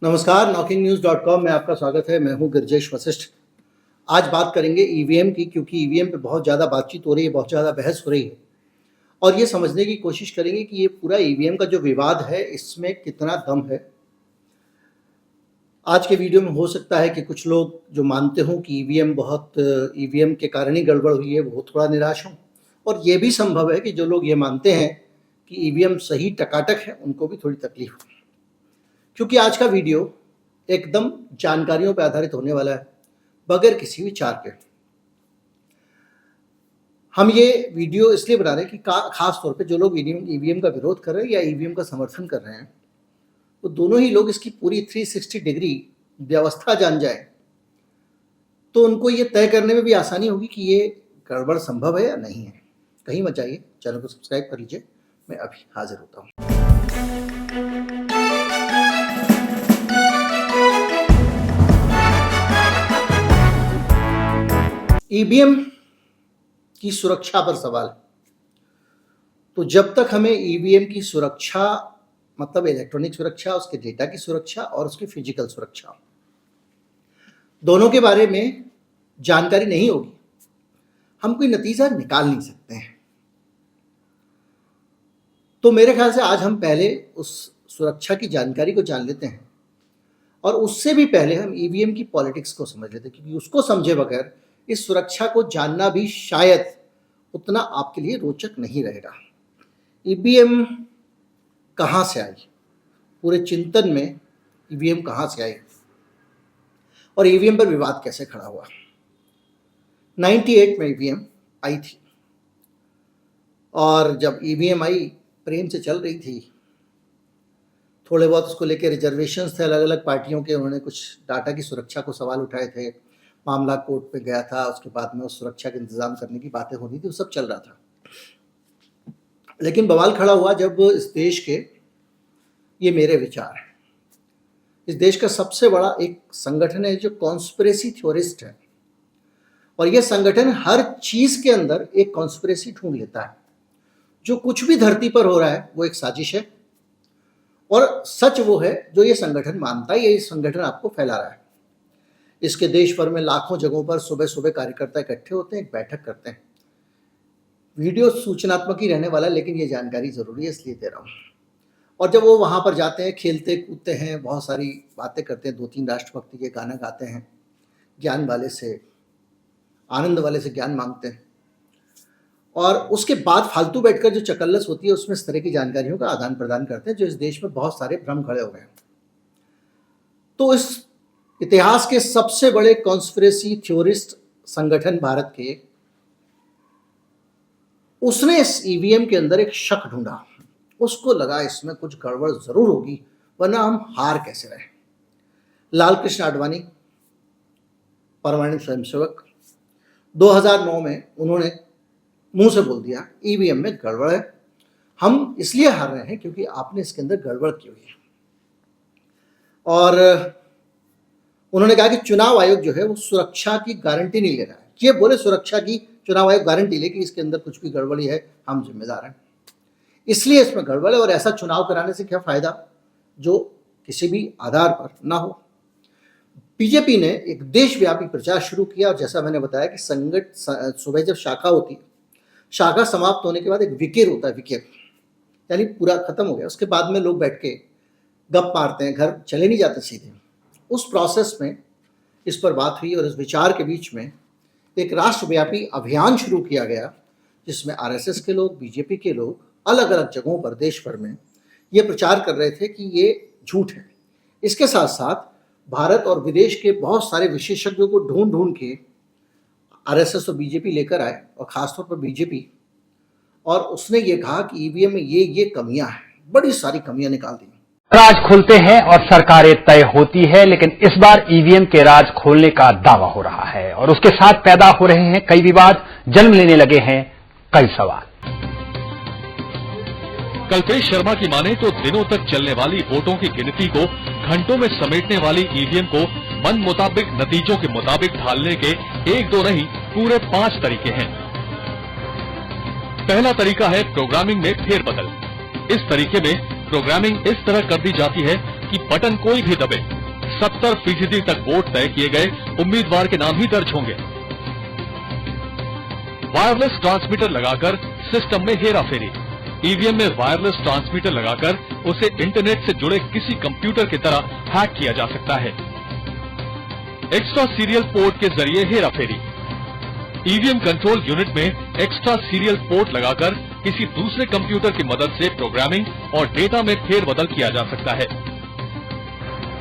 नमस्कार, knocking-news.com में आपका स्वागत है। मैं हूं गिरजेश वशिष्ठ। आज बात करेंगे ईवीएम की, क्योंकि ईवीएम पे बहुत ज़्यादा बातचीत हो रही है, बहुत ज़्यादा बहस हो रही है और ये समझने की कोशिश करेंगे कि ये पूरा ईवीएम का जो विवाद है, इसमें कितना दम है। आज के वीडियो में हो सकता है कि कुछ लोग जो मानते हों कि ईवीएम के कारण ही गड़बड़ हुई है, वो थोड़ा निराश हों, और ये भी संभव है कि जो लोग ये मानते हैं कि ईवीएम सही टकाटक है, उनको भी थोड़ी तकलीफ हो। क्योंकि आज का वीडियो एकदम जानकारियों पर आधारित होने वाला है, बगैर किसी विचार के। हम ये वीडियो इसलिए बना रहे हैं कि खास तौर पे जो लोग ईवीएम का विरोध कर रहे हैं या ईवीएम का समर्थन कर रहे हैं, वो दोनों ही लोग इसकी पूरी 360 डिग्री व्यवस्था जान जाए, तो उनको ये तय करने में भी आसानी होगी कि ये गड़बड़ संभव है या नहीं है। कहीं मत जाइए, चैनल को सब्सक्राइब कर लीजिए। मैं अभी हाजिर होता हूँ। ईवीएम की सुरक्षा पर सवाल। तो जब तक हमें ईवीएम की सुरक्षा, मतलब इलेक्ट्रॉनिक सुरक्षा, उसके डेटा की सुरक्षा और उसकी फिजिकल सुरक्षा, दोनों के बारे में जानकारी नहीं होगी, हम कोई नतीजा निकाल नहीं सकते हैं। तो मेरे ख्याल से आज हम पहले उस सुरक्षा की जानकारी को जान लेते हैं, और उससे भी पहले हम ईवीएम की पॉलिटिक्स को समझ लेते हैं, क्योंकि उसको समझे बगैर इस सुरक्षा को जानना भी शायद उतना आपके लिए रोचक नहीं रहेगा। ईवीएम कहाँ से आई, पूरे चिंतन में ईवीएम कहाँ से आई और ईवीएम पर विवाद कैसे खड़ा हुआ। 98 में ईवीएम आई थी, और जब ईवीएम आई प्रेम से चल रही थी। थोड़े बहुत उसको लेकर रिजर्वेशंस थे अलग अलग पार्टियों के, उन्होंने कुछ डाटा की सुरक्षा को सवाल उठाए थे, मामला कोर्ट पे गया था, उसके बाद में उस सुरक्षा के इंतजाम करने की बातें हो रही थी, वो सब चल रहा था। लेकिन बवाल खड़ा हुआ जब इस देश के, ये मेरे विचार हैं, इस देश का सबसे बड़ा एक संगठन है जो कॉन्स्पिरेसी थ्योरिस्ट है, और यह संगठन हर चीज के अंदर एक कॉन्स्पिरेसी ढूंढ लेता है। जो कुछ भी धरती पर हो रहा है वो एक साजिश है, और सच वो है जो ये संगठन मानता है, ये संगठन आपको फैला रहा है। इसके देश भर में लाखों जगहों पर सुबह सुबह कार्यकर्ता इकट्ठे होते हैं, एक बैठक करते हैं। वीडियो सूचनात्मक ही रहने वाला है, लेकिन ये जानकारी जरूरी है इसलिए दे रहा हूँ। और जब वो वहाँ पर जाते हैं, खेलते कूदते हैं, बहुत सारी बातें करते हैं, 2-3 राष्ट्रभक्ति के गाना गाते हैं, ज्ञान वाले से, आनंद वाले से ज्ञान मांगते हैं, और उसके बाद फालतू बैठकर जो चकल्लस होती है उसमें इस तरह की जानकारियों का आदान प्रदान करते हैं, जो इस देश में बहुत सारे भ्रम खड़े हो गए हैं। तो इस इतिहास के सबसे बड़े कॉन्स्पिरेसी थ्योरिस्ट संगठन भारत के, उसने इस ईवीएम के अंदर एक शक ढूंढा। उसको लगा इसमें कुछ गड़बड़ जरूर होगी, वरना हम हार कैसे रहे। लाल कृष्ण आडवाणी, परमाणु स्वयंसेवक, 2009 में उन्होंने मुंह से बोल दिया ईवीएम में गड़बड़ है, हम इसलिए हार रहे हैं क्योंकि आपने इसके अंदर गड़बड़ की हुई है। और उन्होंने कहा कि चुनाव आयोग जो है वो सुरक्षा की गारंटी नहीं ले रहा है। ये बोले सुरक्षा की चुनाव आयोग गारंटी ले कि इसके अंदर कुछ भी गड़बड़ी है, हम जिम्मेदार हैं, इसलिए इसमें गड़बड़ है, और ऐसा चुनाव कराने से क्या फायदा जो किसी भी आधार पर ना हो। बीजेपी ने एक देशव्यापी प्रचार शुरू किया, और जैसा मैंने बताया कि सुबह जब शाखा होती है, शाखा समाप्त होने के बाद एक विकेर होता है, विकेर यानी पूरा खत्म हो गया, उसके बाद में लोग बैठ के गप मारते हैं, घर चले नहीं जाते सीधे। उस प्रोसेस में इस पर बात हुई, और इस विचार के बीच में एक राष्ट्रव्यापी अभियान शुरू किया गया, जिसमें आरएसएस के लोग, बीजेपी के लोग अलग अलग जगहों पर देश भर में ये प्रचार कर रहे थे कि ये झूठ है। इसके साथ साथ भारत और विदेश के बहुत सारे विशेषज्ञों को ढूंढ ढूंढ के आरएसएस और बीजेपी लेकर आए, और खासतौर पर बीजेपी, और उसने ये कहा कि ईवीएम में ये कमियां हैं, बड़ी सारी कमियां निकाल दी। राज खुलते हैं और सरकारें तय होती है, लेकिन इस बार ईवीएम के राज खोलने का दावा हो रहा है, और उसके साथ पैदा हो रहे हैं कई विवाद, जन्म लेने लगे हैं कई सवाल। कल्पेश शर्मा की माने तो दिनों तक चलने वाली वोटों की गिनती को घंटों में समेटने वाली ईवीएम को मन मुताबिक नतीजों के मुताबिक ढालने के 1-2 नहीं, पूरे 5 तरीके हैं। पहला तरीका है प्रोग्रामिंग में फेरबदल। इस तरीके में प्रोग्रामिंग इस तरह कर दी जाती है कि बटन कोई भी दबे 70% तक वोट तय किए गए उम्मीदवार के नाम ही दर्ज होंगे। वायरलेस ट्रांसमीटर लगाकर सिस्टम में हेराफेरी। ईवीएम में वायरलेस ट्रांसमीटर लगाकर उसे इंटरनेट से जुड़े किसी कंप्यूटर की तरह हैक किया जा सकता है। एक्स्ट्रा सीरियल पोर्ट के जरिए हेराफेरी। ईवीएम कंट्रोल यूनिट में एक्स्ट्रा सीरियल पोर्ट लगाकर किसी दूसरे कंप्यूटर की मदद से प्रोग्रामिंग और डेटा में फेरबदल किया जा सकता है।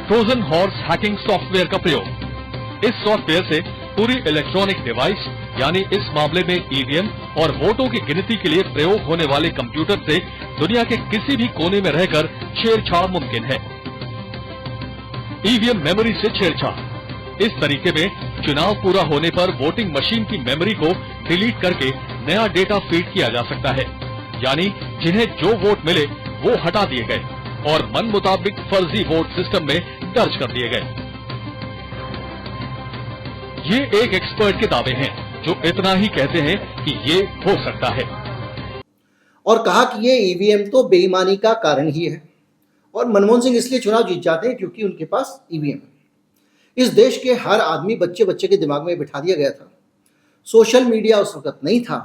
ट्रोजन हॉर्स हैकिंग सॉफ्टवेयर का प्रयोग। इस सॉफ्टवेयर से पूरी इलेक्ट्रॉनिक डिवाइस यानी इस मामले में ईवीएम और वोटों की गिनती के लिए प्रयोग होने वाले कंप्यूटर से दुनिया के किसी भी कोने में रहकर छेड़छाड़ मुमकिन है। ईवीएम मेमोरी से छेड़छाड़। इस तरीके में चुनाव पूरा होने पर वोटिंग मशीन की मेमोरी को डिलीट करके नया डेटा फीड किया जा सकता है, यानी जिन्हें जो वोट मिले वो हटा दिए गए और मन मुताबिक फर्जी वोट सिस्टम में दर्ज कर दिए गए। ये एक एक्सपर्ट के दावे हैं जो इतना ही कहते हैं कि ये हो सकता है। और कहा कि ये ईवीएम तो बेईमानी का कारण ही है और मनमोहन सिंह इसलिए चुनाव जीत जाते हैं क्योंकि उनके पास ईवीएम है। इस देश के हर आदमी बच्चे बच्चे के दिमाग में बिठा दिया गया था। सोशल मीडिया उस वक्त नहीं था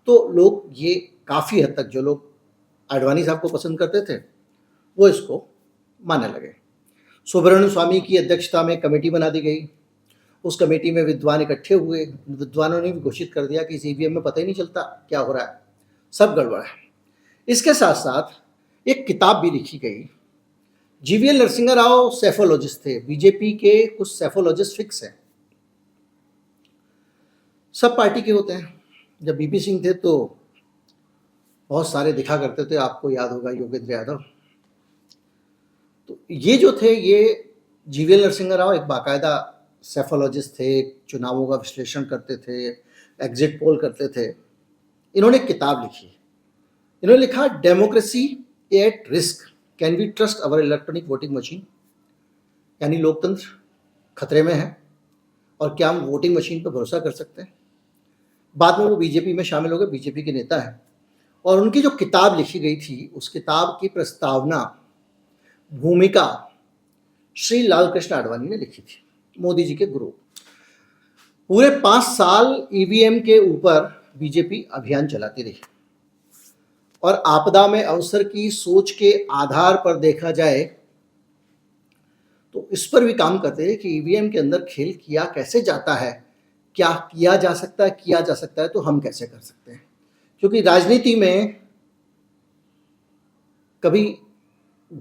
तो लोग ये काफ़ी हद तक जो लोग आडवाणी साहब को पसंद करते थे वो इसको मानने लगे। सुब्रमण्यम स्वामी की अध्यक्षता में कमेटी बना दी गई। उस कमेटी में विद्वान इकट्ठे हुए। विद्वानों ने भी घोषित कर दिया कि इस ईवीएम में पता ही नहीं चलता क्या हो रहा है, सब गड़बड़ है। इसके साथ साथ एक किताब भी लिखी गई। जीवीएल नरसिंह राव सेफोलॉजिस्ट थे, बीजेपी के कुछ सेफोलॉजिस्ट फिक्स हैं, सब पार्टी के होते हैं। जब बीपी सिंह थे तो बहुत सारे दिखा करते थे, आपको याद होगा योगेंद्र यादव। तो ये जो थे ये जीवीएल नरसिंह राव एक बाकायदा सेफोलॉजिस्ट थे, चुनावों का विश्लेषण करते थे, एग्जिट पोल करते थे। इन्होंने एक किताब लिखी। इन्होंने लिखा democracy at risk, can we trust our electronic voting machine, यानी लोकतंत्र खतरे में है और क्या हम वोटिंग मशीन पर भरोसा कर सकते हैं। बाद में वो बीजेपी में शामिल हो गए, बीजेपी के नेता हैं। और उनकी जो किताब लिखी गई थी उस किताब की प्रस्तावना, भूमिका श्री लाल कृष्ण आडवाणी ने लिखी थी, मोदी जी के गुरु। पूरे 5 साल ईवीएम के ऊपर बीजेपी अभियान चलाती रही और आपदा में अवसर की सोच के आधार पर देखा जाए तो इस पर भी काम करते हैं कि ईवीएम के अंदर खेल किया कैसे जाता है, क्या किया जा सकता है तो हम कैसे कर सकते हैं। क्योंकि राजनीति में कभी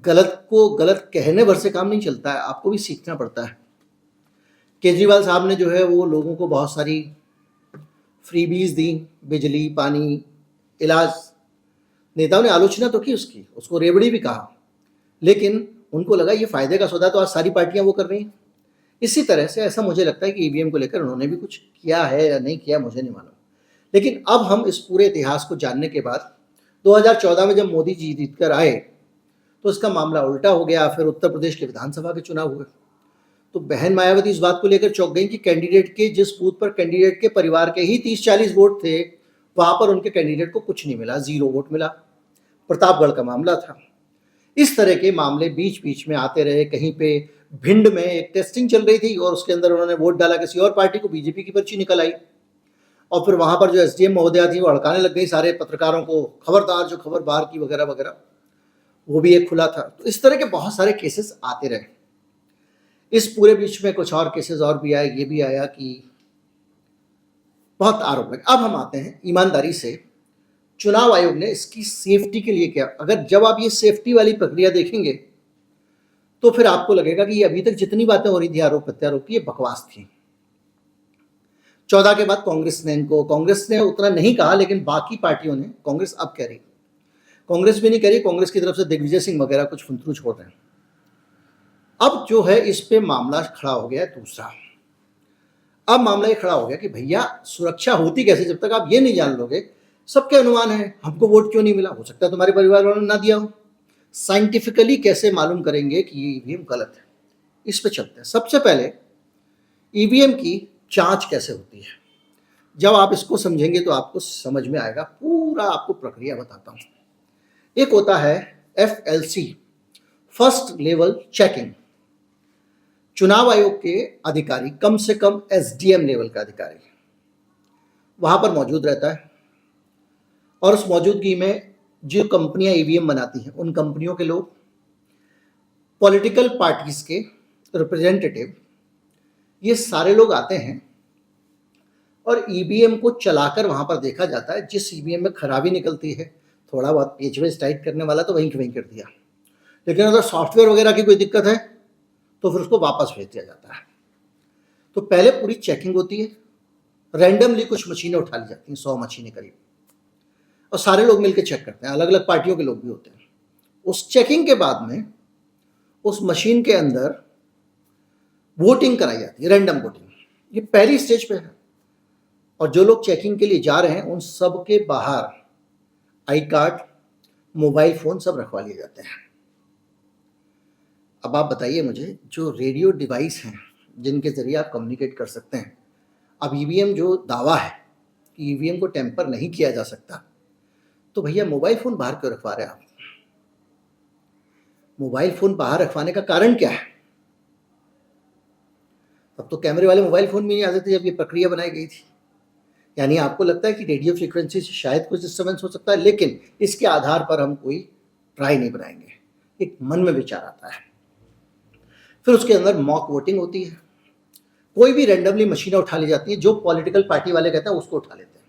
गलत को गलत कहने भर से काम नहीं चलता है, आपको भी सीखना पड़ता है। केजरीवाल साहब ने जो है वो लोगों को बहुत सारी फ्रीबीज दी, बिजली, पानी, इलाज। नेताओं ने आलोचना तो की उसकी, उसको रेवड़ी भी कहा, लेकिन उनको लगा ये फायदे का सौदा तो आज सारी पार्टियां वो कर रही हैं। इसी तरह से ऐसा मुझे लगता है कि ईवीएम को लेकर उन्होंने भी कुछ किया है या नहीं किया मुझे नहीं मालूम। लेकिन अब हम इस पूरे इतिहास को जानने के बाद 2014 में जब मोदी जी जीत कर आए तो इसका मामला उल्टा हो गया। फिर उत्तर प्रदेश के विधानसभा के चुनाव हुए तो बहन मायावती इस बात को लेकर चौंक गई कि कैंडिडेट के जिस बूथ पर कैंडिडेट के परिवार के ही 30-40 वोट थे वहां पर उनके कैंडिडेट को कुछ नहीं मिला, 0 वोट मिला। प्रतापगढ़ का मामला था। इस तरह के मामले बीच बीच में आते रहे। कहीं पे भिंड में एक टेस्टिंग चल रही थी और उसके अंदर उन्होंने वोट डाला किसी और पार्टी को, बीजेपी की पर्ची निकल आई और फिर वहां पर जो एसडीएम महोदया थी वो हड़काने लग गई सारे पत्रकारों को, खबरदार जो खबर बाहर की वगैरह वगैरह, वो भी एक खुला था। तो इस तरह के बहुत सारे केसेस आते रहे। इस पूरे बीच में कुछ और केसेस और भी आए। ये भी आया कि बहुत आरोप लगे। अब हम आते हैं ईमानदारी से चुनाव आयोग ने इसकी सेफ्टी के लिए क्या, अगर जब आप ये सेफ्टी वाली प्रक्रिया देखेंगे तो फिर आपको लगेगा कि ये अभी तक जितनी बातें हो रही थी आरोप प्रत्यारोप की, ये बकवास थी। 14 के बाद कांग्रेस ने उतना नहीं कहा, लेकिन बाकी पार्टियों ने, कांग्रेस अब कह रही, कांग्रेस भी नहीं कह रही, कांग्रेस की तरफ से दिग्विजय सिंह वगैरह कुछ फुंतरू छोड़ रहे हैं। अब जो है इस पे मामला खड़ा हो गया दूसरा। अब मामला ये खड़ा हो गया कि भैया सुरक्षा होती कैसे जब तक आप ये नहीं जान लोगे। सबके अनुमान है हमको वोट क्यों नहीं मिला, हो सकता है तुम्हारे परिवार वालों ने ना दिया हो। साइंटिफिकली कैसे मालूम करेंगे कि ये ईवीएम गलत है, इस पे चलते हैं। सबसे पहले ईवीएम की जांच कैसे होती है। जब आप इसको समझेंगे तो आपको समझ में आएगा, पूरा आपको प्रक्रिया बताता हूं। एक होता है FLC, फर्स्ट लेवल चेकिंग, चुनाव आयोग के अधिकारी, कम से कम एसडीएम लेवल का अधिकारी वहां पर मौजूद रहता है और उस मौजूदगी में जो कंपनियां ईवीएम बनाती हैं उन कंपनियों के लोग, पॉलिटिकल पार्टीज के रिप्रेजेंटेटिव, ये सारे लोग आते हैं और ईवीएम को चलाकर वहां पर देखा जाता है। जिस ईवीएम में खराबी निकलती है, थोड़ा बहुत पेज वेज टाइट करने वाला तो वहीं के वहीं कर दिया, लेकिन अगर सॉफ्टवेयर वगैरह की कोई दिक्कत है तो फिर उसको वापस भेज दिया जाता है। तो पहले पूरी चेकिंग होती है, रैंडमली कुछ मशीनें उठा ली जाती हैं, 100 मशीनें करीब, और सारे लोग मिलकर चेक करते हैं, अलग अलग पार्टियों के लोग भी होते हैं। उस चेकिंग के बाद में उस मशीन के अंदर वोटिंग कराई जाती है, रैंडम वोटिंग। ये पहली स्टेज पे है और जो लोग चेकिंग के लिए जा रहे हैं उन सब के बाहर आई कार्ड, मोबाइल फोन सब रखवा लिए जाते हैं। अब आप बताइए मुझे, जो रेडियो डिवाइस हैं जिनके जरिए आप कम्युनिकेट कर सकते हैं, अब ईवीएम जो दावा है कि ईवीएम को टेम्पर नहीं किया जा सकता, तो भैया मोबाइल फोन बाहर क्यों रखवा रहे हैं आप? मोबाइल फोन बाहर रखवाने का कारण क्या है? अब तो कैमरे वाले मोबाइल फोन भी नहीं आते थे जब ये प्रक्रिया बनाई गई थी। यानी आपको लगता है कि रेडियो फ्रीक्वेंसी से शायद कुछ डिस्टर्बेंस हो सकता है, लेकिन इसके आधार पर हम कोई ट्राई नहीं बनाएंगे। एक मन में विचार आता है। फिर उसके अंदर मॉक वोटिंग होती है, कोई भी रैंडमली मशीनें उठा ली जाती हैं, जो पॉलिटिकल पार्टी वाले कहते हैं उसको उठा लेते हैं।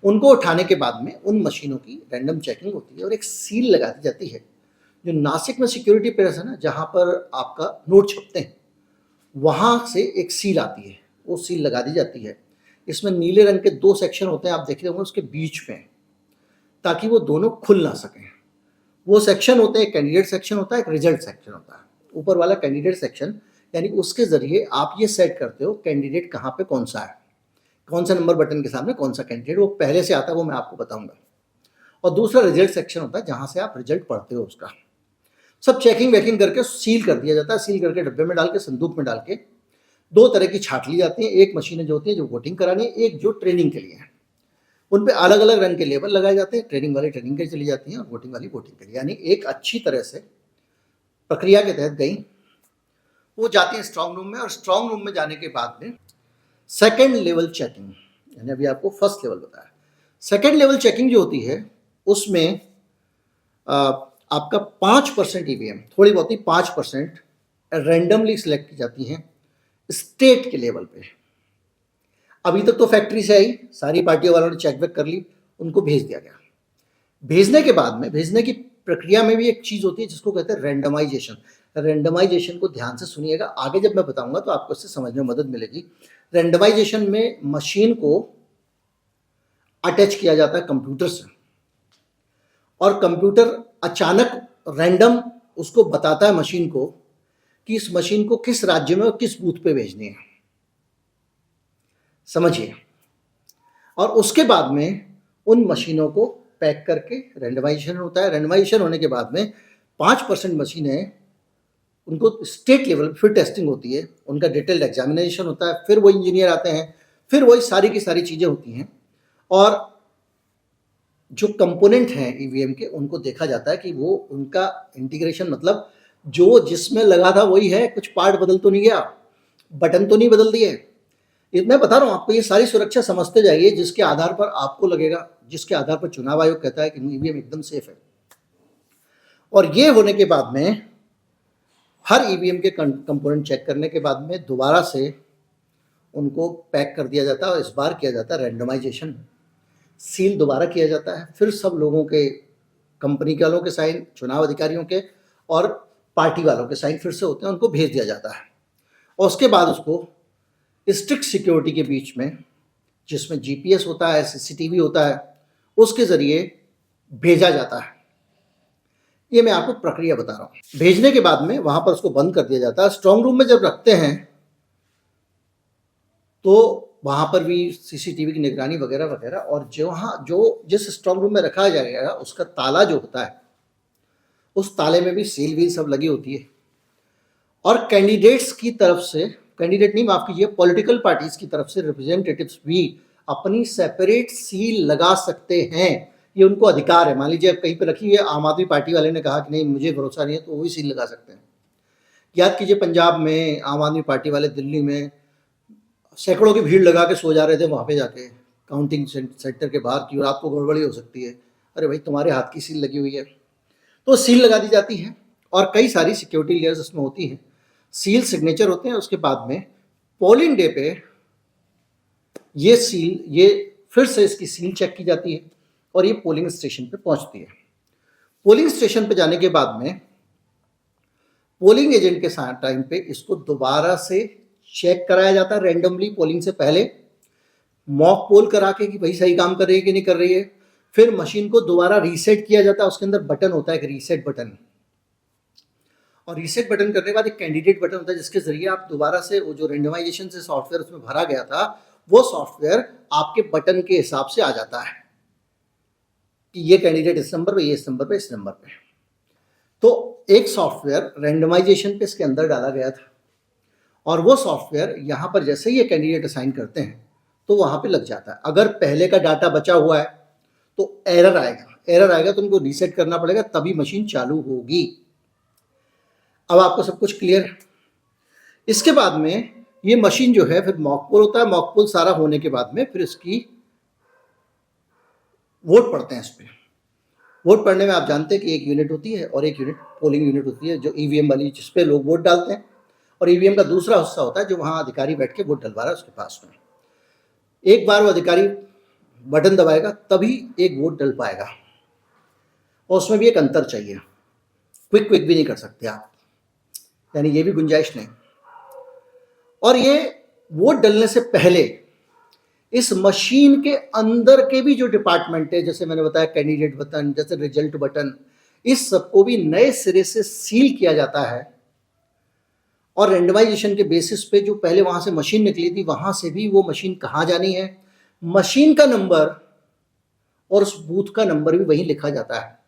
उनको उठाने के बाद में उन मशीनों की रैंडम चेकिंग होती है और एक सील लगा दी जाती है। जो नासिक में सिक्योरिटी प्रेस है ना, जहाँ पर आपका नोट छपते हैं, वहाँ से एक सील आती है, वो सील लगा दी जाती है। इसमें नीले रंग के 2 सेक्शन होते हैं, आप देख रहे होंगे उसके बीच में, ताकि वो दोनों खुल ना सकें। वो सेक्शन होते हैं, एक कैंडिडेट सेक्शन होता है, एक रिजल्ट सेक्शन होता है। ऊपर वाला कैंडिडेट सेक्शन, यानी उसके जरिए आप ये सेट करते हो कैंडिडेट कहाँ पे कौन सा है, कौन सा नंबर बटन के सामने कौन सा कैंडिडेट, वो पहले से आता है, वो मैं आपको बताऊंगा। और दूसरा रिजल्ट सेक्शन होता है, जहाँ से आप रिजल्ट पढ़ते हो उसका। सब चेकिंग वेकिंग करके सील कर दिया जाता है। सील करके डब्बे में डाल के, संदूक में डाल के 2 तरह की छाट ली जाती है। एक मशीनें जो होती हैं जो वोटिंग करानी है, एक जो ट्रेनिंग के लिए है। उन पे अलग अलग रंग के लेबल लगाए जाते हैं। ट्रेनिंग वाली ट्रेनिंग के लिए चली जाती हैं और वोटिंग वाली वोटिंग के लिए। यानी एक अच्छी तरह से प्रक्रिया के तहत गई, वो जाती है स्ट्रांग रूम में, और स्ट्रांग रूम में जाने के बाद में सेकेंड लेवल चेकिंग, यानी अभी आपको फर्स्ट लेवल बताया, सेकेंड लेवल चेकिंग जो होती है उसमें आपका 5% ईवीएम, थोड़ी बहुत ही 5% रैंडमली सिलेक्ट की जाती हैं स्टेट के लेवल पे। अभी तक तो फैक्ट्री से आई, सारी पार्टियों वालों ने चेक बैक कर ली, उनको भेज दिया गया। भेजने के बाद में, भेजने की प्रक्रिया में भी एक चीज होती है जिसको कहते हैं रैंडमाइजेशन। रैंडमाइजेशन को ध्यान से सुनिएगा, आगे जब मैं बताऊंगा तो आपको इससे समझने में मदद मिलेगी। रैंडमाइजेशन में मशीन को अटैच किया जाता है कंप्यूटर से, और कंप्यूटर अचानक रैंडम उसको बताता है मशीन को कि इस मशीन को किस राज्य में और किस बूथ पे भेजनी है, समझिए। और उसके बाद में उन मशीनों को पैक करके रैंडमाइजेशन होता है। रैंडमाइजेशन होने के बाद में 5% मशीनें, उनको स्टेट लेवल पर फिर टेस्टिंग होती है, उनका डिटेल्ड एग्जामिनेशन होता है, फिर वो इंजीनियर आते हैं, फिर वही सारी की सारी चीज़ें होती हैं, और जो कंपोनेंट हैं ईवीएम के उनको देखा जाता है कि वो उनका इंटीग्रेशन, मतलब जो जिसमें लगा था वही है, कुछ पार्ट बदल तो नहीं गया, बटन तो नहीं बदल दिए। मैं बता रहा हूँ आपको, ये सारी सुरक्षा समझते जाइए, जिसके आधार पर आपको लगेगा, जिसके आधार पर चुनाव आयोग कहता है कि ईवीएम एकदम सेफ है। और ये होने के बाद में हर ईवीएम के कंपोनेंट चेक करने के बाद में दोबारा से उनको पैक कर दिया जाता है, और इस बार किया जाता है रैंडमाइजेशन। सील दोबारा किया जाता है, फिर सब लोगों के, कंपनी के वालों के साइन, चुनाव अधिकारियों के और पार्टी वालों के साइन फिर से होते हैं, उनको भेज दिया जाता है। और उसके बाद उसको स्ट्रिक्ट सिक्योरिटी के बीच में, जिसमें जीपीएस होता है, सीसीटीवी होता है, उसके जरिए भेजा जाता है। ये मैं आपको प्रक्रिया बता रहा हूँ। भेजने के बाद में वहां पर उसको बंद कर दिया जाता है। स्ट्रांग रूम में जब रखते हैं तो वहां पर भी सीसीटीवी की निगरानी वगैरह वगैरह, और जो जिस स्ट्रांग रूम में रखा जाएगा उसका ताला जो होता है, उस ताले में भी सील वील सब लगी होती है। और कैंडिडेट्स की तरफ से, कैंडिडेट नहीं, माफ कीजिए, पॉलिटिकल पार्टीज की तरफ से रिप्रेजेंटेटिव्स भी अपनी सेपरेट सील लगा सकते हैं। ये उनको अधिकार है। मान लीजिए आप कहीं पे रखी है, आम आदमी पार्टी वाले ने कहा कि नहीं मुझे भरोसा नहीं है, तो वो भी सील लगा सकते हैं। याद कीजिए पंजाब में आम आदमी पार्टी वाले दिल्ली में सैकड़ों की भीड़ लगा के सो जा रहे थे वहाँ पे जाके काउंटिंग सेंटर के बाहर की, रात को गड़बड़ी हो सकती है। अरे भाई तुम्हारे हाथ की सील लगी हुई है, तो सील लगा दी जाती है। और कई सारी सिक्योरिटी लेयर्स इसमें होती हैं। सील सिग्नेचर होते हैं, उसके बाद में पोलिंग डे पे ये सील, ये फिर से इसकी सील चेक की जाती है और ये पोलिंग स्टेशन पे पहुंचती है। पोलिंग स्टेशन पे जाने के बाद में पोलिंग एजेंट के साथ टाइम पे इसको दोबारा से चेक कराया जाता है रैंडमली, पोलिंग से पहले मॉक पोल करा के कि भाई सही काम कर रही है कि नहीं कर रही है। फिर मशीन को दोबारा रीसेट किया जाता है, उसके अंदर बटन होता है एक रीसेट बटन, और रीसेट बटन करने के बाद एक कैंडिडेट बटन होता है जिसके जरिए आप दोबारा से वो जो रेंडमाइजेशन से सॉफ्टवेयर उसमें भरा गया था वो सॉफ्टवेयर आपके बटन के हिसाब से आ जाता है कि ये कैंडिडेट इस नंबर पे, ये इस नंबर पे, इस नंबर पे। तो एक सॉफ्टवेयर रेंडमाइजेशन पे इसके अंदर डाला गया था और वो सॉफ्टवेयर यहाँ पर जैसे ही ये कैंडिडेट असाइन करते हैं तो वहाँ पे लग जाता है। अगर पहले का डाटा बचा हुआ है तो एरर आएगा तो उनको रीसेट करना पड़ेगा, तभी मशीन चालू होगी। अब आपको सब कुछ क्लियर है। इसके बाद में ये मशीन जो है फिर मॉक पोल होता है। मॉक पोल सारा होने के बाद में फिर इसकी वोट पढ़ते हैं। इस पर वोट पढ़ने में आप जानते हैं कि एक यूनिट होती है और एक यूनिट पोलिंग यूनिट होती है जो ईवीएम वाली, जिसपे लोग वोट डालते हैं, और ईवीएम का दूसरा हिस्सा होता है जो वहाँ अधिकारी बैठ के वोट डलवा रहा है उसके पास में। एक बार वो अधिकारी बटन दबाएगा तभी एक वोट डल पाएगा, और उसमें भी एक अंतर चाहिए, क्विक भी नहीं कर सकते आप, यानी ये भी गुंजाइश नहीं। और ये वोट डलने से पहले इस मशीन के अंदर के भी जो डिपार्टमेंट है, जैसे मैंने बताया कैंडिडेट बटन, जैसे रिजल्ट बटन, इस सबको भी नए सिरे से सील किया जाता है। और रेंडमाइजेशन के बेसिस पे जो पहले वहां से मशीन निकली थी वहां से भी वो मशीन कहाँ जानी है, मशीन का नंबर और उस बूथ का नंबर भी वहीं लिखा जाता है,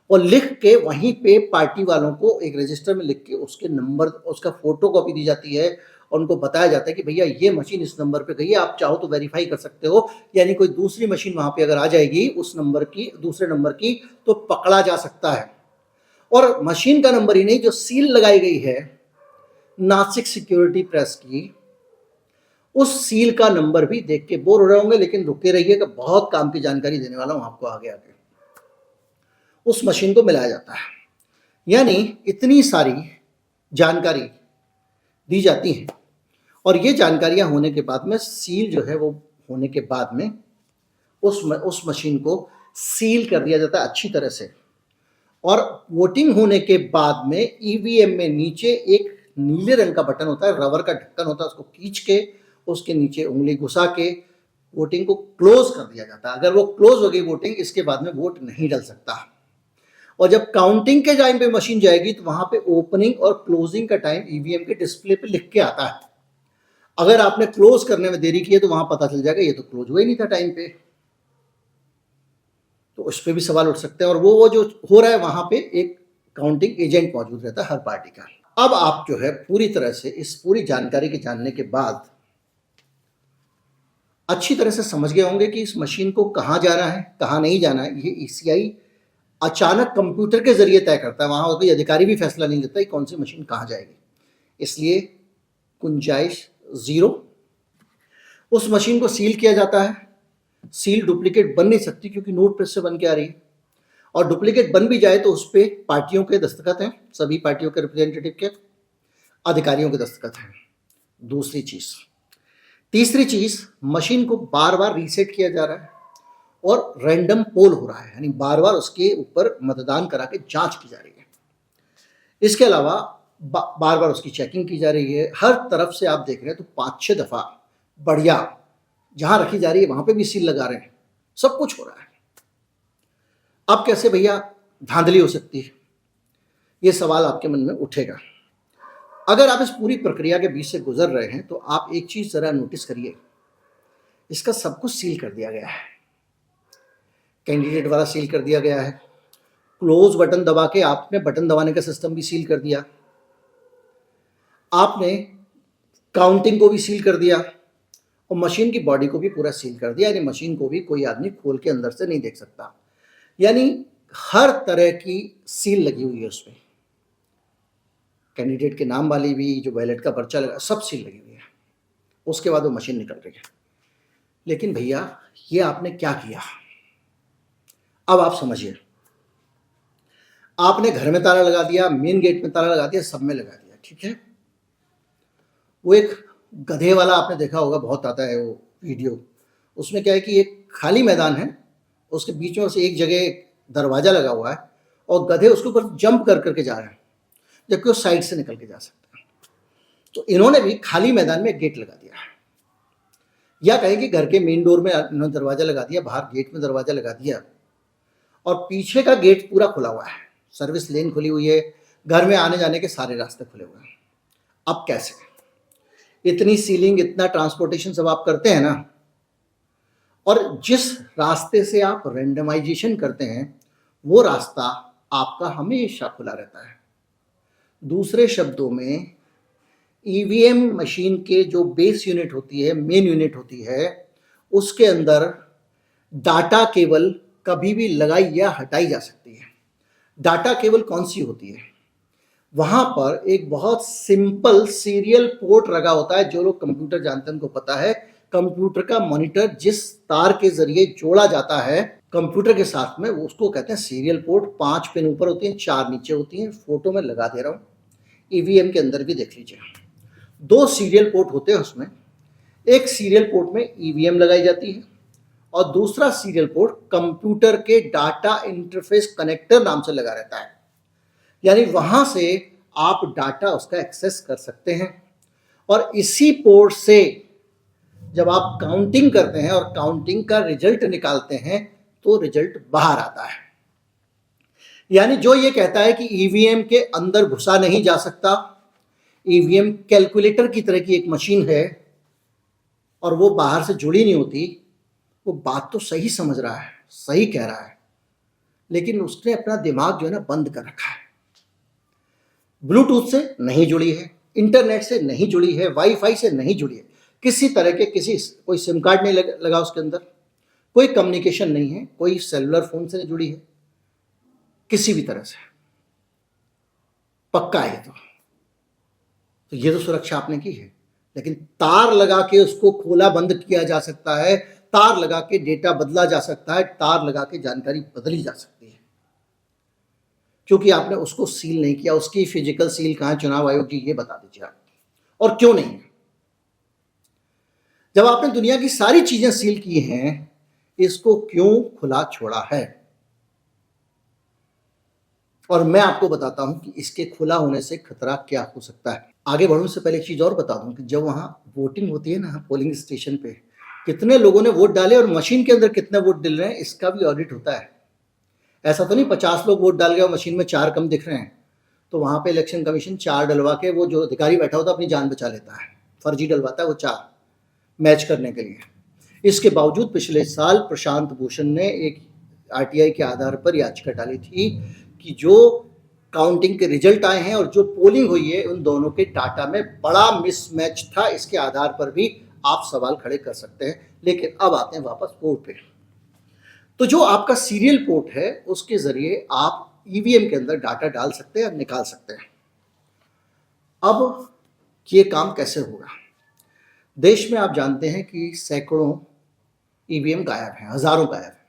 और लिख के वहीं पे पार्टी वालों को एक रजिस्टर में लिख के उसके नंबर, उसका फोटो कॉपी दी जाती है और उनको बताया जाता है कि भैया ये मशीन इस नंबर पे गई है, आप चाहो तो वेरीफाई कर सकते हो। यानी कोई दूसरी मशीन वहां पे अगर आ जाएगी उस नंबर की, दूसरे नंबर की, तो पकड़ा जा सकता है। और मशीन का नंबर ही नहीं, जो सील लगाई गई है नासिक सिक्योरिटी प्रेस की, उस सील का नंबर भी देख के बोर हो रहे होंगे, लेकिन रुके रहिएगा, बहुत काम की जानकारी देने वाला हूं आपको आगे आगे। उस मशीन को मिलाया जाता है, यानी इतनी सारी जानकारी दी जाती है। और ये जानकारियां होने के बाद में सील जो है वो होने के बाद में उस मशीन को सील कर दिया जाता है अच्छी तरह से। और वोटिंग होने के बाद में ईवीएम में नीचे एक नीले रंग का बटन होता है, रबर का ढक्कन होता है, उसको खींच के उसके नीचे उंगली घुसा के वोटिंग को क्लोज कर दिया जाता है। अगर वो क्लोज हो गई वोटिंग, इसके बाद में वोट नहीं डल सकता। और जब काउंटिंग के टाइम पे मशीन जाएगी तो वहां पे ओपनिंग और क्लोजिंग का टाइम ईवीएम के डिस्प्ले पे लिख के आता है। अगर आपने क्लोज करने में देरी की है तो वहां पता चल जाएगा ये तो क्लोज हुआ ही नहीं था टाइम पे, तो उस पर भी सवाल उठ सकते हैं। और वो जो हो रहा है वहां पे एक काउंटिंग एजेंट मौजूद रहता है हर पार्टी का। अब आप जो है पूरी तरह से इस पूरी जानकारी के जानने के बाद अच्छी तरह से समझ गए होंगे कि इस मशीन को कहाँ जाना है, कहाँ नहीं जाना है। ये ईसीआई अचानक कंप्यूटर के जरिए तय करता है, वहां कोई अधिकारी भी फैसला नहीं लेता कि कौन सी मशीन कहाँ जाएगी, इसलिए गुंजाइश जीरो। उस मशीन को सील किया जाता है। सील डुप्लीकेट बन नहीं सकती क्योंकि नोट प्रेस से बन के आ रही है, और डुप्लीकेट बन भी जाए तो उस पर पार्टियों के दस्तखत हैं, सभी पार्टियों के रिप्रेजेंटेटिव के, अधिकारियों के दस्तखत हैं। दूसरी चीज, तीसरी चीज, मशीन को बार बार रीसेट किया जा रहा है और रैंडम पोल हो रहा है, यानी बार बार उसके ऊपर मतदान करा के जांच की जा रही है। इसके अलावा बार बार उसकी चेकिंग की जा रही है। हर तरफ से आप देख रहे हैं तो 5-6 दफा बढ़िया जहां रखी जा रही है वहां पे भी सील लगा रहे हैं, सब कुछ हो रहा है। अब कैसे भैया धांधली हो सकती है, ये सवाल आपके मन में उठेगा। अगर आप इस पूरी प्रक्रिया के बीच से गुजर रहे हैं तो आप एक चीज जरा नोटिस करिए, इसका सब कुछ सील कर दिया गया है। कैंडिडेट वाला सील कर दिया गया है, क्लोज बटन दबा के आपने बटन दबाने का सिस्टम भी सील कर दिया, आपने काउंटिंग को भी सील कर दिया, और मशीन की बॉडी को भी पूरा सील कर दिया, यानी मशीन को भी कोई आदमी खोल के अंदर से नहीं देख सकता। यानी हर तरह की सील लगी हुई है उसमें, कैंडिडेट के नाम वाली भी, जो बैलेट का पर्चा लगा, सब सील लगी हुई है। उसके बाद वो मशीन निकल रही है। लेकिन भैया ये आपने क्या किया? अब आप समझिए, आपने घर में ताला लगा दिया, मेन गेट में ताला लगा दिया, सब में लगा दिया, ठीक है। वो एक गधे वाला आपने देखा होगा, बहुत आता है वो वीडियो। उसमें क्या है कि एक खाली मैदान है, उसके बीच में से एक जगह दरवाजा लगा हुआ है और गधे उसके ऊपर जंप कर करके जा रहे हैं, जबकि वो साइड से निकल के जा सकते हैं। तो इन्होंने भी खाली मैदान में एक गेट लगा दिया है, या कहें कि घर के मेन डोर में इन्होंने दरवाजा लगा दिया, बाहर गेट में दरवाजा लगा दिया और पीछे का गेट पूरा खुला हुआ है, सर्विस लेन खुली हुई है, घर में आने जाने के सारे रास्ते खुले हुए हैं। अब कैसे? इतनी सीलिंग, इतना ट्रांसपोर्टेशन सब आप करते हैं ना, और जिस रास्ते से आप रेंडमाइजेशन करते हैं वो रास्ता आपका हमेशा खुला रहता है। दूसरे शब्दों में, ईवीएम मशीन के जो बेस यूनिट होती है, मेन यूनिट होती है, उसके अंदर डाटा केबल कभी भी लगाई या हटाई जा सकती है। डाटा केबल कौन सी होती है? वहां पर एक बहुत सिंपल सीरियल पोर्ट लगा होता है। जो लोग कंप्यूटर जानते हैं उनको पता है, कंप्यूटर का मॉनिटर जिस तार के जरिए जोड़ा जाता है कंप्यूटर के साथ में, वो उसको कहते हैं सीरियल पोर्ट। 5 पिन ऊपर होती हैं, 4 नीचे होती हैं। फोटो में लगा दे रहा हूँ, ईवीएम के अंदर भी देख लीजिए। 2 सीरियल पोर्ट होते हैं उसमें। एक सीरियल पोर्ट में ईवीएम लगाई जाती है और दूसरा सीरियल पोर्ट कंप्यूटर के डाटा इंटरफेस कनेक्टर नाम से लगा रहता है। यानी वहां से आप डाटा उसका एक्सेस कर सकते हैं और इसी पोर्ट से जब आप काउंटिंग करते हैं और काउंटिंग का रिजल्ट निकालते हैं तो रिजल्ट बाहर आता है। यानी जो ये कहता है कि ईवीएम के अंदर घुसा नहीं जा सकता, ईवीएम कैलकुलेटर की तरह की एक मशीन है और वो बाहर से जुड़ी नहीं होती, वो बात तो सही समझ रहा है, सही कह रहा है, लेकिन उसने अपना दिमाग जो है ना बंद कर रखा है। ब्लूटूथ से नहीं जुड़ी है, इंटरनेट से नहीं जुड़ी है, वाईफाई से नहीं जुड़ी है, किसी तरह के कोई सिम कार्ड नहीं लगा उसके अंदर, कोई कम्युनिकेशन नहीं है, कोई सेलुलर फोन से नहीं जुड़ी है, किसी भी तरह से। पक्का है तो ये तो सुरक्षा आपने की है। लेकिन तार लगा के उसको खोला बंद किया जा सकता है, तार लगा के डेटा बदला जा सकता है, तार लगा के जानकारी बदली जा सकती है, क्योंकि आपने उसको सील नहीं किया। उसकी फिजिकल सील कहाँ है? चुनाव आयोग जी ये बता दीजिए आप, और क्यों नहीं है? जब आपने दुनिया की सारी चीजें सील की हैं, इसको क्यों खुला छोड़ा है? और मैं आपको बताता हूं कि इसके खुला होने से खतरा क्या हो सकता है। आगे बढ़ने से पहले एक चीज और बता दूं कि जब वहां वोटिंग होती है ना, पोलिंग स्टेशन पे कितने लोगों ने वोट डाले और मशीन के अंदर कितने वोट डल रहे हैं, इसका भी ऑडिट होता है। ऐसा तो नहीं 50 लोग वोट डाल गए और मशीन में 4 कम दिख रहे हैं, तो वहां पे इलेक्शन कमीशन 4 डलवा के, वो जो अधिकारी बैठा होता है अपनी जान बचा लेता है, फर्जी डलवाता है वो 4 मैच करने के लिए। इसके बावजूद पिछले साल प्रशांत भूषण ने एक आरटीआई के आधार पर याचिका डाली थी कि जो काउंटिंग के रिजल्ट आए हैं और जो पोलिंग हुई है, उन दोनों के डाटा में बड़ा मिसमैच था। इसके आधार पर भी आप सवाल खड़े कर सकते हैं। लेकिन अब आते हैं वापस पोर्ट पे। तो जो आपका सीरियल पोर्ट है, उसके जरिए आप ईवीएम के अंदर डाटा डाल सकते हैं, निकाल सकते हैं। अब ये काम कैसे होगा? देश में आप जानते हैं कि सैकड़ों ईवीएम गायब हैं, हजारों गायब हैं,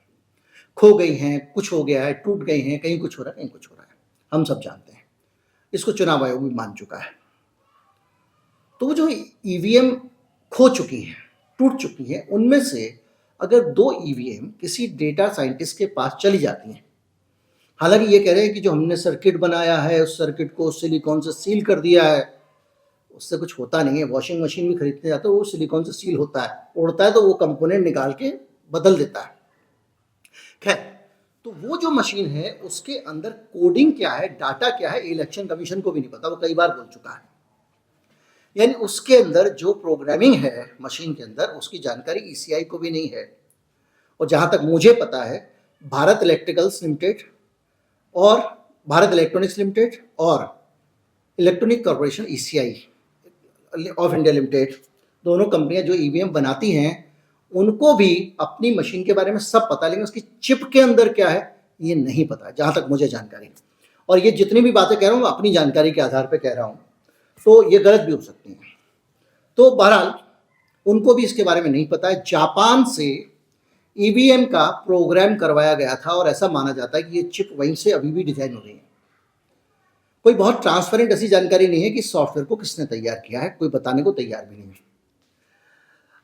खो गई हैं, कुछ हो गया है, टूट गई हैं, कहीं कुछ हो रहा है, कहीं कुछ हो रहा है, हम सब जानते हैं। इसको चुनाव आयोग भी मान चुका है। तो जो ईवीएम खो चुकी हैं, टूट चुकी हैं, उनमें से अगर 2 ईवीएम किसी डेटा साइंटिस्ट के पास चली जाती हैं, हालांकि ये कह रहे हैं कि जो हमने सर्किट बनाया है उस सर्किट को सिलिकॉन से सील कर दिया है, उससे कुछ होता नहीं है। वॉशिंग मशीन भी खरीदने जाते हो, वो सिलिकॉन से सील होता है, उड़ता है तो वो कंपोनेंट निकाल के बदल देता है। खैर, तो वो जो मशीन है उसके अंदर कोडिंग क्या है, डाटा क्या है, इलेक्शन कमीशन को भी नहीं पता, वो कई बार बोल चुका है। यानी उसके अंदर जो प्रोग्रामिंग है मशीन के अंदर, उसकी जानकारी ईसीआई को भी नहीं है। और जहां तक मुझे पता है, भारत इलेक्ट्रिकल्स लिमिटेड और भारत इलेक्ट्रॉनिक्स लिमिटेड और electronic corporation ECI of India limited, दोनों कंपनियां जो ईवीएम बनाती हैं, उनको भी अपनी मशीन के बारे में सब पता, लेकिन उसकी चिप के अंदर क्या है ये नहीं पता, जहाँ तक मुझे जानकारी। और ये जितनी भी बातें कह रहा हूँ अपनी जानकारी के आधार पर कह रहा हूँ, तो ये गलत भी हो सकती हैं। तो बहरहाल उनको भी इसके बारे में नहीं पता है। जापान से ईवीएम का प्रोग्राम करवाया गया था और ऐसा माना जाता है कि ये चिप वहीं से अभी भी डिजाइन हो रही है। कोई बहुत ट्रांसपेरेंट ऐसी जानकारी नहीं है कि सॉफ्टवेयर को किसने तैयार किया है, कोई बताने को तैयार भी नहीं है।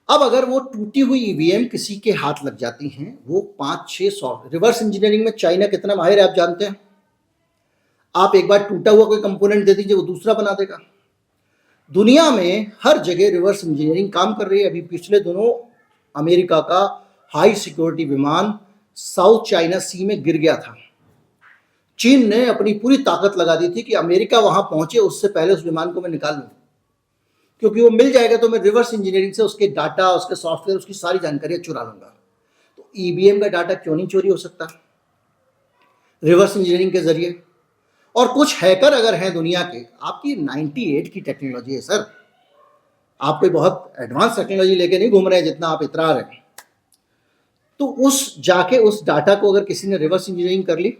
अब अगर वो टूटी हुई ईवीएम किसी के हाथ लग जाती हैं, वो 5-6 सॉफ्टवेयर, रिवर्स इंजीनियरिंग में चाइना कितना माहिर है आप जानते हैं। आप एक बार टूटा हुआ कोई कंपोनेंट दे दीजिए, वो दूसरा बना देगा। दुनिया में हर जगह रिवर्स इंजीनियरिंग काम कर रही है। अभी पिछले दिनों अमेरिका का हाई सिक्योरिटी विमान साउथ चाइना सी में गिर गया था। चीन ने अपनी पूरी ताकत लगा दी थी कि अमेरिका वहां पहुंचे उससे पहले उस विमान को मैं निकाल लूं, क्योंकि वो मिल जाएगा तो मैं रिवर्स इंजीनियरिंग से उसके डाटा, उसके सॉफ्टवेयर, उसकी सारी जानकारियां चुरा लूंगा। तो ईवीएम का डाटा क्यों नहीं चोरी हो सकता रिवर्स इंजीनियरिंग के जरिए। और कुछ हैकर अगर हैं दुनिया के, आपकी 98 की टेक्नोलॉजी है सर, आप कोई बहुत एडवांस टेक्नोलॉजी लेके नहीं घूम रहे हैं जितना आप इतरा रहे हैं। तो उस डाटा को अगर किसी ने रिवर्स इंजीनियरिंग कर ली,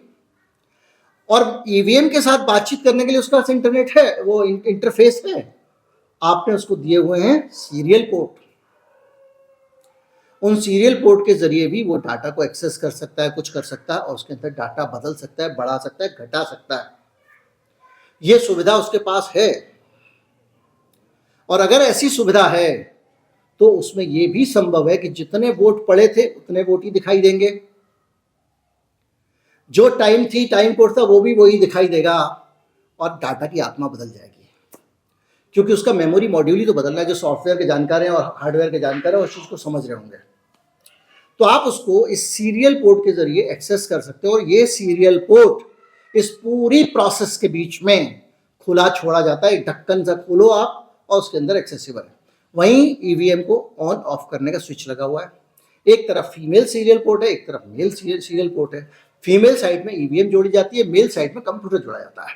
और ईवीएम के साथ बातचीत करने के लिए उसका इंटरनेट है, वो इंटरफेस है, आपने उसको दिए हुए हैं सीरियल पोर्ट। उन सीरियल पोर्ट के जरिए भी वो डाटा को एक्सेस कर सकता है, कुछ कर सकता है, और उसके अंदर डाटा बदल सकता है, बढ़ा सकता है, घटा सकता है। ये सुविधा उसके पास है। और अगर ऐसी सुविधा है तो उसमें यह भी संभव है कि जितने वोट पड़े थे उतने वोट ही दिखाई देंगे, जो टाइम कोड था वो भी वही दिखाई देगा, और डाटा की आत्मा बदल जाएगी, क्योंकि उसका मेमोरी मॉड्यूल ही तो बदल रहा है। जो सॉफ्टवेयर के जानकार हैं और हार्डवेयर के जानकार हैं उस चीज को समझ रहे होंगे। तो आप उसको इस सीरियल पोर्ट के जरिए एक्सेस कर सकते हो, और ये सीरियल पोर्ट इस पूरी प्रोसेस के बीच में खुला छोड़ा जाता है। ढक्कन सा खोलो आप और उसके अंदर एक्सेसिबल है। वहीं ईवीएम को ऑन ऑफ करने का स्विच लगा हुआ है। एक तरफ फीमेल सीरियल पोर्ट है, एक तरफ मेल सीरियल पोर्ट है। फीमेल साइड में ईवीएम जोड़ी जाती है, मेल साइड में कंप्यूटर जोड़ा जाता है,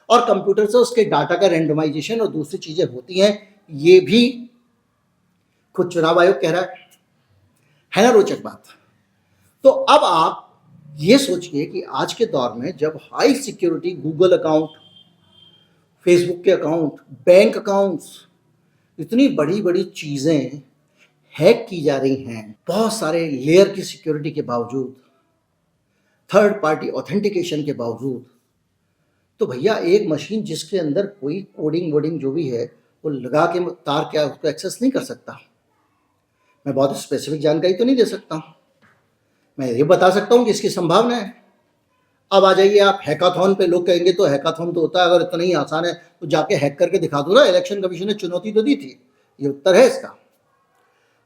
और कंप्यूटर से उसके डाटा का रैंडमाइजेशन और दूसरी चीजें होती हैं। ये भी खुद चुनाव आयोग कह रहा है ना रोचक बात। तो अब आप ये सोचिए कि आज के दौर में जब high security Google account, Facebook के अकाउंट, बैंक अकाउंट्स, इतनी बड़ी बड़ी चीजें हैक की जा रही हैं, बहुत सारे लेयर की सिक्योरिटी के बावजूद, थर्ड पार्टी ऑथेंटिकेशन के बावजूद, तो भैया एक मशीन जिसके अंदर कोई कोडिंग वोडिंग जो भी है वो लगा के तार क्या उसको एक्सेस नहीं कर सकता। मैं बहुत स्पेसिफिक जानकारी तो नहीं दे सकता, मैं ये बता सकता हूँ कि इसकी संभावना है। अब आ जाइए आप हैकाथॉन पे, लोग कहेंगे तो हैकाथॉन तो होता है, अगर इतना ही आसान है तो जाके हैक करके दिखा दो ना। इलेक्शन कमीशन ने चुनौती तो दी थी, ये उत्तर है इसका।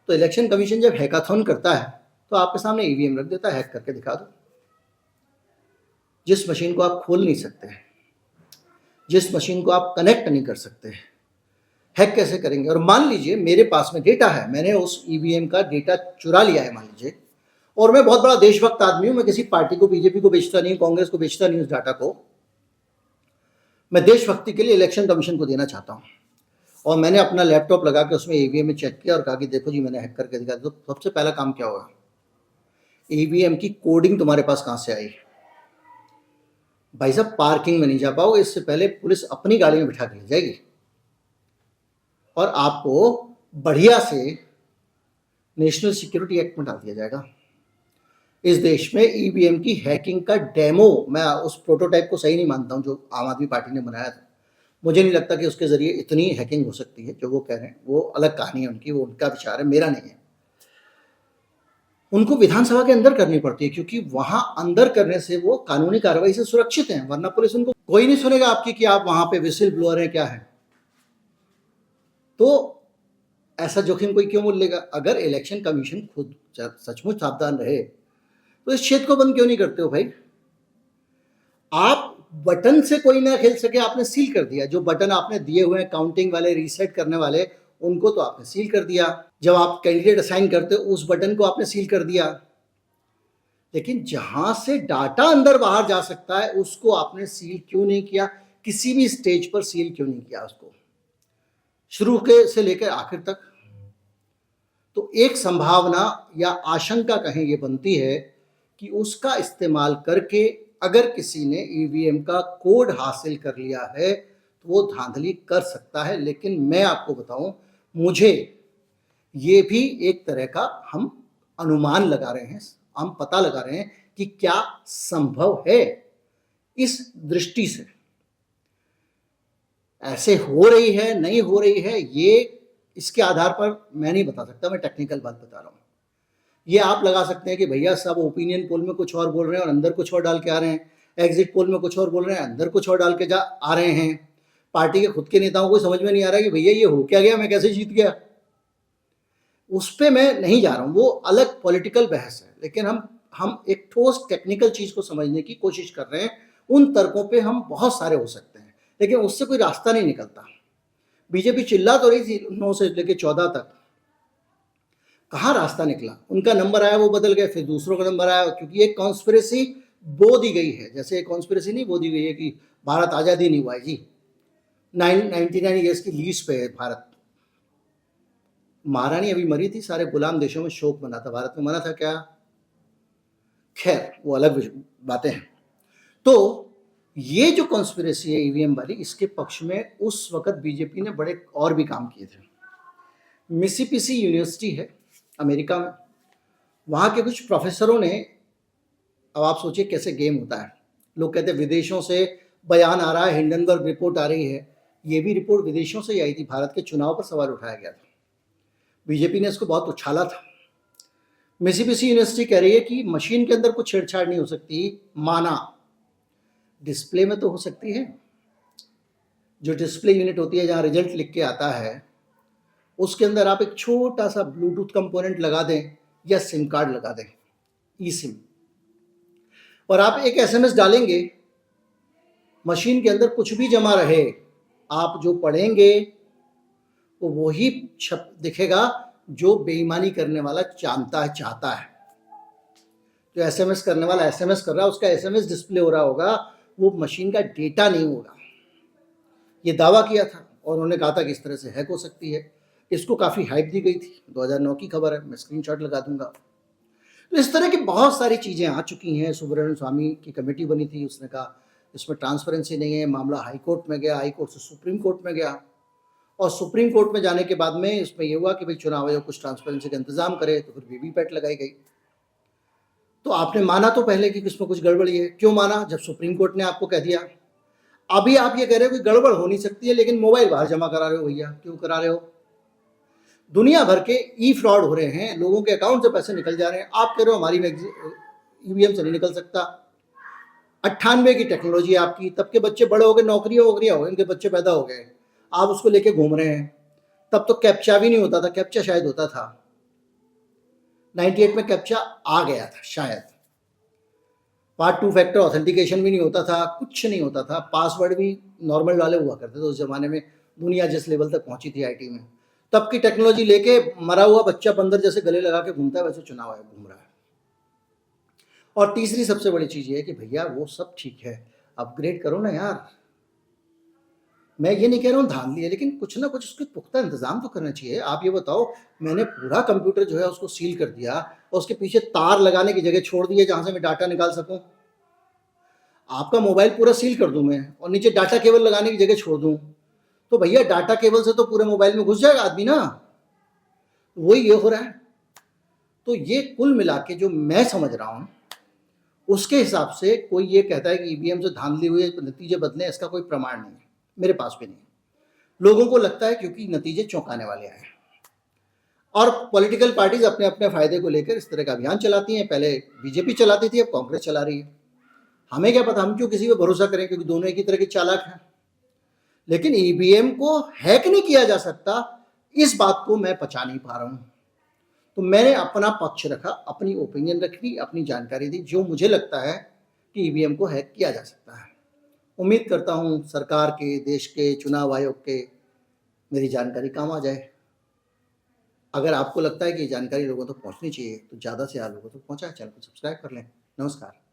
तो इलेक्शन कमीशन जब हैकाथॉन करता है तो आपके सामने ईवीएम रख देता है, हैक करके दिखा दो। जिस मशीन को आप खोल नहीं सकते, जिस मशीन को आप कनेक्ट नहीं कर सकते, हैक कैसे करेंगे। और मान लीजिए मेरे पास में डेटा है, मैंने उस ईवीएम का डेटा चुरा लिया है मान लीजिए, और मैं बहुत बड़ा देशभक्त आदमी हूं, मैं किसी पार्टी को, बीजेपी को बेचता नहीं, कांग्रेस को बेचता नहीं उस डाटा को, मैं देशभक्ति के लिए इलेक्शन कमीशन को देना चाहता हूं। और मैंने अपना लैपटॉप लगा के उसमें ईवीएम में चेक किया और कहा कि देखो जी मैंने हैक करके दिखा दिया। तो सबसे पहला काम क्या होगा, ईवीएम की कोडिंग तुम्हारे पास कहां से आई। भाई साहब पार्किंग में नहीं जा पाओगे, इससे पहले पुलिस अपनी गाड़ी में बिठा के ले जाएगी और आपको बढ़िया से नेशनल सिक्योरिटी एक्ट में डाल दिया जाएगा। इस देश में ईवीएम की हैकिंग का डेमो, मैं उस प्रोटोटाइप को सही नहीं मानता हूं जो आम आदमी पार्टी ने बनाया था। मुझे नहीं लगता कि उसके जरिए इतनी हैकिंग हो सकती है। जो वो कह रहे हैं वो अलग कहानी है उनकी, वो उनका विचार है, मेरा नहीं है। उनको विधानसभा के अंदर करनी पड़ती है, क्योंकि वहां अंदर करने से वो कानूनी कार्रवाई से सुरक्षित हैं, वरना पुलिस उनको कोई नहीं सुनेगा आपकी कि आप वहां पे विसिल ब्लोअर हैं क्या है। तो ऐसा जोखिम कोई क्यों मोल लेगा। अगर इलेक्शन कमीशन खुद सचमुच सावधान रहे तो इस क्षेत्र को बंद क्यों नहीं करते हो भाई। आप बटन से कोई ना खेल सके, आपने सील कर दिया। जो बटन आपने दिए हुए हैं काउंटिंग वाले, रीसेट करने वाले, उनको तो आपने सील कर दिया। जब आप कैंडिडेट असाइन करते हो उस बटन को आपने सील कर दिया, लेकिन जहां से डाटा अंदर बाहर जा सकता है उसको आपने सील क्यों नहीं किया। किसी भी स्टेज पर सील क्यों नहीं किया उसको, शुरू के से लेकर आखिर तक। तो एक संभावना या आशंका कहें ये बनती है कि उसका इस्तेमाल करके अगर किसी ने ईवीएम का कोड हासिल कर लिया है तो वो धांधली कर सकता है। लेकिन मैं आपको बताऊं, मुझे ये भी एक तरह का हम अनुमान लगा रहे हैं, हम पता लगा रहे हैं कि क्या संभव है। इस दृष्टि से ऐसे हो रही है नहीं हो रही है, ये इसके आधार पर मैं नहीं बता सकता, मैं टेक्निकल बात बता रहा हूँ। ये आप लगा सकते हैं कि भैया सब ओपिनियन पोल में कुछ और बोल रहे हैं और अंदर कुछ और डाल के आ रहे हैं, एग्जिट पोल में कुछ और बोल रहे हैं, अंदर कुछ और डाल के आ रहे हैं। पार्टी के खुद के नेताओं को समझ में नहीं आ रहा है कि भैया ये हो क्या गया, मैं कैसे जीत गया। उस पर मैं नहीं जा रहा हूँ, वो अलग पॉलिटिकल बहस है। लेकिन हम एक ठोस टेक्निकल चीज को समझने की कोशिश कर रहे हैं। उन तर्कों पे हम बहुत सारे हो सकते हैं, लेकिन उससे कोई रास्ता नहीं निकलता। बीजेपी चिल्ला तो रही थी 9 से लेकर 14 तक, कहाँ रास्ता निकला। उनका नंबर आया वो बदल गए, फिर दूसरों का नंबर आया, क्योंकि एक कॉन्स्पिरेसी बो दी गई है। जैसे एक कॉन्स्पिरेसी नहीं बो दी गई है कि भारत आज़ादी नहीं हुआ है जी, 99 ईयर्स की लीज पे है भारत। महारानी अभी मरी थी, सारे गुलाम देशों में शोक मना था, भारत में मना था क्या? खैर वो अलग बातें हैं। तो ये जो कॉन्स्पिरेसी है ईवीएम वाली, इसके पक्ष में उस वक्त बीजेपी ने बड़े और भी काम किए थे। मिसिसिपी यूनिवर्सिटी है अमेरिका में, वहाँ के कुछ प्रोफेसरों ने, अब आप सोचिए कैसे गेम होता है। लोग कहते हैं विदेशों से बयान आ रहा है, हिंडनबर्ग रिपोर्ट आ रही है। ये भी रिपोर्ट विदेशों से ही आई थी, भारत के चुनाव पर सवाल उठाया गया था। बीजेपी ने इसको बहुत उछाला था। मिसिसिपी यूनिवर्सिटी कह रही है कि मशीन के अंदर कुछ छेड़छाड़ नहीं हो सकती, माना डिस्प्ले में तो हो सकती है। जो डिस्प्ले यूनिट होती है जहाँ रिजल्ट लिख के आता है, उसके अंदर आप एक छोटा सा ब्लूटूथ कंपोनेंट लगा दें या सिम कार्ड लगा दें, ई सिम, और आप एक एसएमएस डालेंगे, मशीन के अंदर कुछ भी जमा रहे, आप जो पढ़ेंगे वो वही दिखेगा जो बेईमानी करने वाला चाहता है। जो एसएमएस करने वाला एसएमएस कर रहा है, उसका एसएमएस डिस्प्ले हो रहा होगा, वो मशीन का डेटा नहीं होगा। ये दावा किया था और उन्होंने कहा था कि इस तरह से हैक हो सकती है। इसको काफ़ी हाइप दी गई थी, 2009 की खबर है, मैं स्क्रीनशॉट लगा दूंगा। तो इस तरह की बहुत सारी चीज़ें आ चुकी हैं। सुब्रमण्यम स्वामी की कमेटी बनी थी, उसने कहा इसमें ट्रांसपेरेंसी नहीं है, मामला हाई कोर्ट में गया, हाई कोर्ट से सुप्रीम कोर्ट में गया, और सुप्रीम कोर्ट में जाने के बाद में इसमें यह हुआ कि भाई चुनाव आयोग कुछ ट्रांसपेरेंसी का इंतजाम करे, तो फिर वीवीपैट लगाई गई। तो आपने माना तो पहले कि इसमें कुछ गड़बड़ी है, क्यों माना जब सुप्रीम कोर्ट ने आपको कह दिया। अभी आप ये कह रहे हो कि गड़बड़ हो नहीं सकती है, लेकिन मोबाइल बाहर जमा करा रहे हो। भैया क्यों करा रहे हो? दुनिया भर के ई फ्रॉड हो रहे हैं, लोगों के अकाउंट से पैसे निकल जा रहे हैं, आप कह रहे हो हमारी ईवीएम से नहीं निकल सकता। 98 की टेक्नोलॉजी आपकी, तब के बच्चे बड़े हो गए, नौकरियां हो गई, इनके बच्चे पैदा हो गए, आप उसको लेके घूम रहे हैं। तब तो कैप्चा भी नहीं होता था, कैप्चा शायद होता था 98 में, कैप्चा आ गया था शायद। पार्ट 2 फैक्टर ऑथेंटिकेशन भी नहीं होता था, कुछ नहीं होता था, पासवर्ड भी नॉर्मल वाले हुआ करते थे उस जमाने में। दुनिया जिस लेवल तक पहुंची थी आईटी में, तब की टेक्नोलॉजी लेके मरा हुआ बच्चा बंदर जैसे गले लगा के घूमता है, वैसे चुनाव आयोग घूम रहा है। और तीसरी सबसे बड़ी चीज ये है कि भैया वो सब ठीक है, अपग्रेड करो ना यार। मैं ये नहीं कह रहा हूँ धांधली है, लेकिन कुछ ना कुछ उसके पुख्ता इंतजाम तो करना चाहिए। आप ये बताओ, मैंने पूरा कंप्यूटर जो है उसको सील कर दिया और उसके पीछे तार लगाने की जगह छोड़ दी है जहां से मैं डाटा निकाल सकूं। आपका मोबाइल पूरा सील कर दूं मैं और नीचे डाटा केबल लगाने की जगह छोड़ दूं, तो भैया डाटा केबल से तो पूरे मोबाइल में घुस जाएगा आदमी ना। वही ये हो रहा है। तो ये कुल मिला के जो मैं समझ रहा हूं, उसके हिसाब से कोई ये कहता है कि ईवीएम से धांधली हुई, नतीजे बदले, इसका कोई प्रमाण नहीं है, मेरे पास भी नहीं। लोगों को लगता है क्योंकि नतीजे चौंकाने वाले आए, और पॉलिटिकल पार्टीज अपने अपने फायदे को लेकर इस तरह का अभियान चलाती हैं। पहले बीजेपी चलाती थी, अब कांग्रेस चला रही है। हमें क्या पता, हम क्यों किसी पे भरोसा करें, क्योंकि दोनों एक ही तरह के चालाक हैं। लेकिन ईवीएम को हैक नहीं किया जा सकता, इस बात को मैं पचा नहीं पा रहा हूं। तो मैंने अपना पक्ष रखा, अपनी ओपिनियन रखी, अपनी जानकारी दी, जो मुझे लगता है कि ईवीएम को हैक किया जा सकता है। उम्मीद करता हूं सरकार के, देश के, चुनाव आयोग के मेरी जानकारी काम आ जाए। अगर आपको लगता है कि ये जानकारी लोगों तक पहुंचनी चाहिए तो ज़्यादा से ज़्यादा लोगों तक पहुंचाएं। चैनल को सब्सक्राइब कर लें। नमस्कार।